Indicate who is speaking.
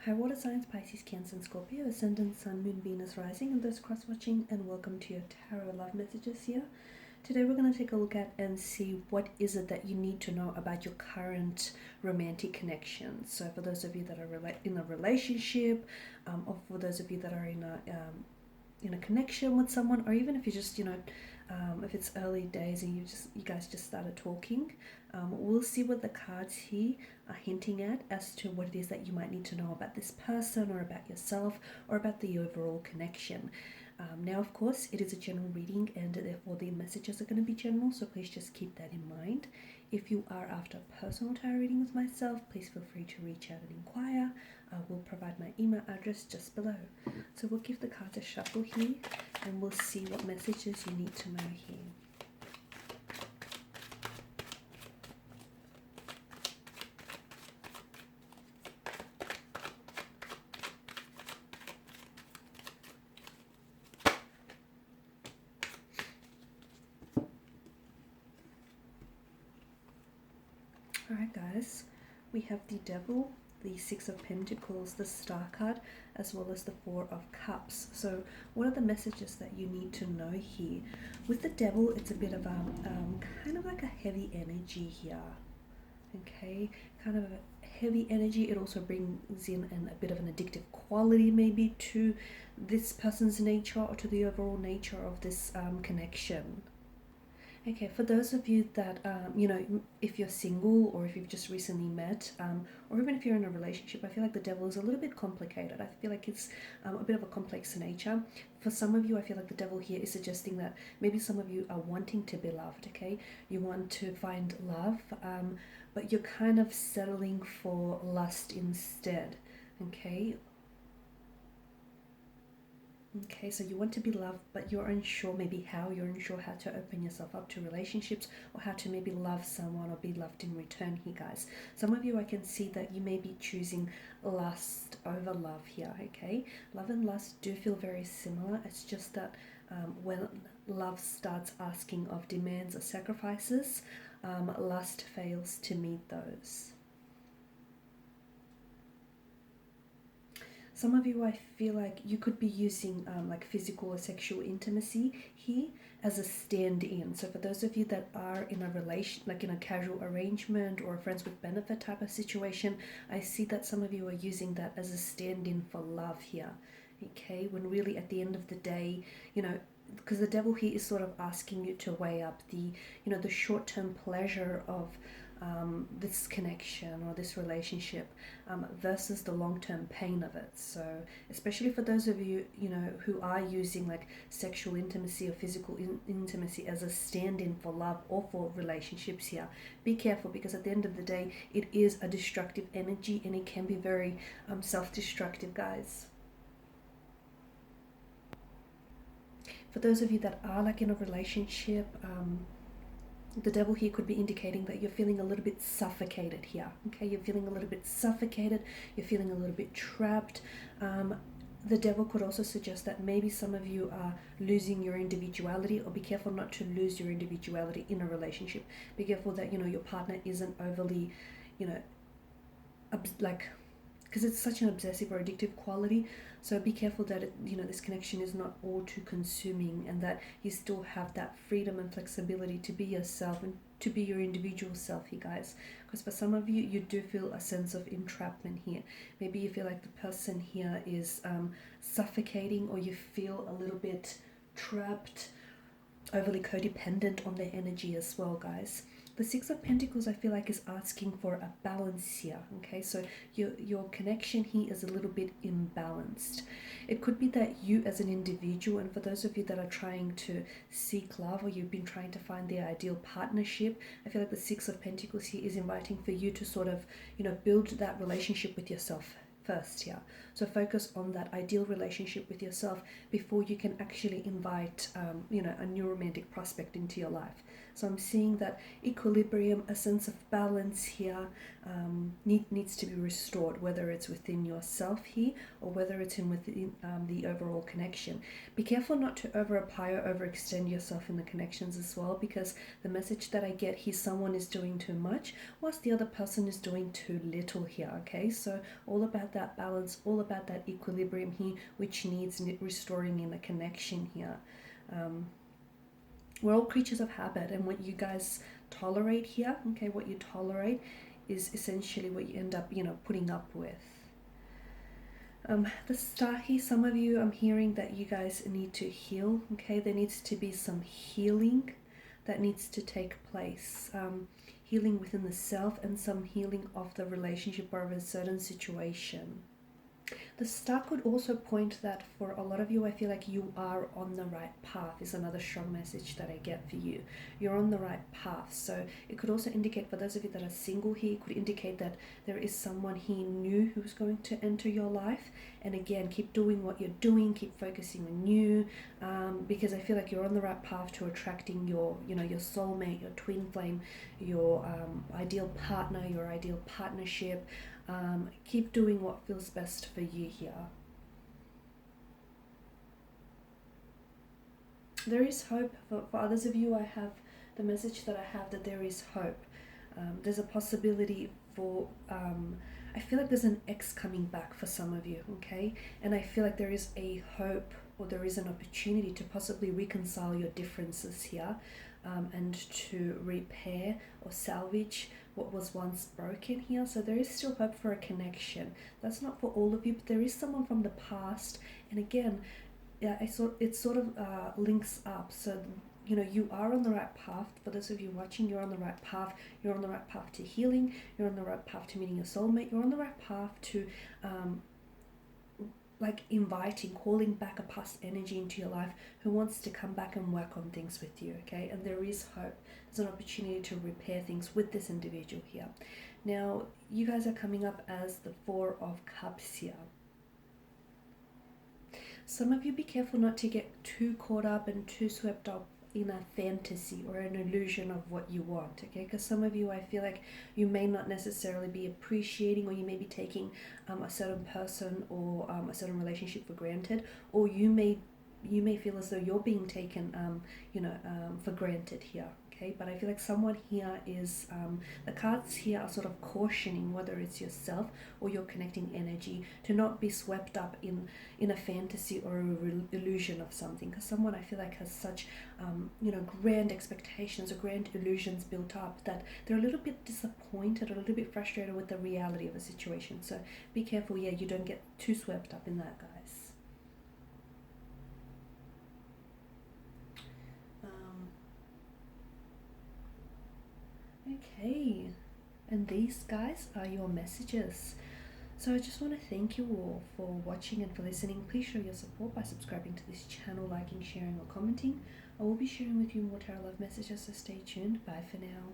Speaker 1: Hi, water signs, Pisces, Cancer, and Scorpio, Ascendant, Sun, Moon, Venus, Rising, and those cross-watching, and welcome to your Tarot Love Messages here. Today we're going to take a look at and see what is it that you need to know about your current romantic connection. So for those of you that are in a relationship, or for those of you that are in a connection with someone, or even if you just if it's early days and you guys just started talking, we'll see what the cards here are hinting at as to what it is that you might need to know about this person or about yourself or about the overall connection. Now, of course, it is a general reading and therefore the messages are going to be general, so please just keep that in mind. If you are after a personal tarot reading with myself, please feel free to reach out and inquire. I will provide my email address just below. So we'll give the cards a shuffle here and we'll see what messages you need to know here. Alright guys, we have the Devil, the Six of Pentacles, the Star card, as well as the Four of Cups. So what are the messages that you need to know here? With the Devil, it's a bit of kind of like a heavy energy here. Okay, kind of a heavy energy. It also brings in a bit of an addictive quality maybe to this person's nature or to the overall nature of this connection. Okay, for those of you that, if you're single or if you've just recently met, or even if you're in a relationship, I feel like the Devil is a little bit complicated. I feel like it's a bit of a complex nature. For some of you, I feel like the Devil here is suggesting that maybe some of you are wanting to be loved, okay? You want to find love, but you're kind of settling for lust instead, okay? Okay, so you want to be loved, but you're unsure maybe how, you're unsure how to open yourself up to relationships or how to maybe love someone or be loved in return here, guys. Some of you, I can see that you may be choosing lust over love here, okay? Love and lust do feel very similar. It's just that when love starts asking of demands or sacrifices, lust fails to meet those. Some of you, I feel like you could be using like physical or sexual intimacy here as a stand-in. So for those of you that are in a relation, like in a casual arrangement or a friends with benefit type of situation, I see that some of you are using that as a stand-in for love here. Okay, when really at the end of the day, because the Devil here is sort of asking you to weigh up the short-term pleasure of this connection or this relationship versus the long-term pain of it. So especially for those of you who are using like sexual intimacy or physical intimacy as a stand-in for love or for relationships here, be careful, because at the end of the day it is a destructive energy and it can be very self-destructive, guys. For those of you that are like in a relationship, the Devil here could be indicating that you're feeling a little bit suffocated here. Okay, you're feeling a little bit suffocated, you're feeling a little bit trapped. The Devil could also suggest that maybe some of you are losing your individuality, or be careful not to lose your individuality in a relationship. Be careful that your partner isn't overly, because it's such an obsessive or addictive quality. So be careful that this connection is not all too consuming, and that you still have that freedom and flexibility to be yourself and to be your individual self, you guys. Because for some of you, you do feel a sense of entrapment here. Maybe you feel like the person here is suffocating, or you feel a little bit trapped, overly codependent on their energy as well, guys. The Six of Pentacles, I feel like, is asking for a balance here, okay? So your connection here is a little bit imbalanced. It could be that you as an individual, and for those of you that are trying to seek love, or you've been trying to find the ideal partnership, I feel like the Six of Pentacles here is inviting for you to sort of, build that relationship with yourself first here. So focus on that ideal relationship with yourself before you can actually invite a new romantic prospect into your life. So I'm seeing that equilibrium, a sense of balance here needs to be restored, whether it's within yourself here or whether it's within the overall connection. Be careful not to over apply or overextend yourself in the connections as well, because the message that I get here, someone is doing too much whilst the other person is doing too little here. Okay, so all about that balance, all about that equilibrium here, which needs restoring in the connection here. We're all creatures of habit, and what you guys tolerate here, okay, what you tolerate is essentially what you end up, putting up with. The star here, some of you, I'm hearing that you guys need to heal, okay? There needs to be some healing that needs to take place. Healing within the self and some healing of the relationship or of a certain situation. The star could also point that for a lot of you, I feel like you are on the right path is another strong message that I get for you. You're on the right path. So it could also indicate, for those of you that are single here, it could indicate that there is someone he knew who's going to enter your life. And again, keep doing what you're doing, keep focusing on you, because I feel like you're on the right path to attracting your soulmate, your twin flame, your ideal partner, your ideal partnership. Keep doing what feels best for you here. There is hope. For others of you, I have the message that I have that there is hope. There's a possibility for, I feel like there's an ex coming back for some of you, okay? And I feel like there is a hope, or there is an opportunity to possibly reconcile your differences here, and to repair or salvage what was once broken here. So there is still hope for a connection. That's not for all of you, but there is someone from the past. And again, yeah, it sort of links up. So you are on the right path. For those of you watching, you're on the right path. You're on the right path to healing. You're on the right path to meeting your soulmate. You're on the right path to calling back a past energy into your life who wants to come back and work on things with you, okay? And there is hope. There's an opportunity to repair things with this individual here. Now, you guys are coming up as the Four of Cups here. Some of you, be careful not to get too caught up and too swept up in a fantasy or an illusion of what you want, okay? Because some of you, I feel like you may not necessarily be appreciating, or you may be taking a certain person or a certain relationship for granted, or you may feel as though you're being taken for granted here, okay? But I feel like someone here is the cards here are sort of cautioning, whether it's yourself or your connecting energy, to not be swept up in a fantasy or an illusion of something, because someone, I feel like, has such grand expectations or grand illusions built up that they're a little bit disappointed or a little bit frustrated with the reality of a situation. So be careful, yeah, you don't get too swept up in that, guys. Okay, and these, guys, are your messages. So I just want to thank you all for watching and for listening. Please show your support by subscribing to this channel, liking, sharing, or commenting. I will be sharing with you more tarot love messages, so stay tuned. Bye for now.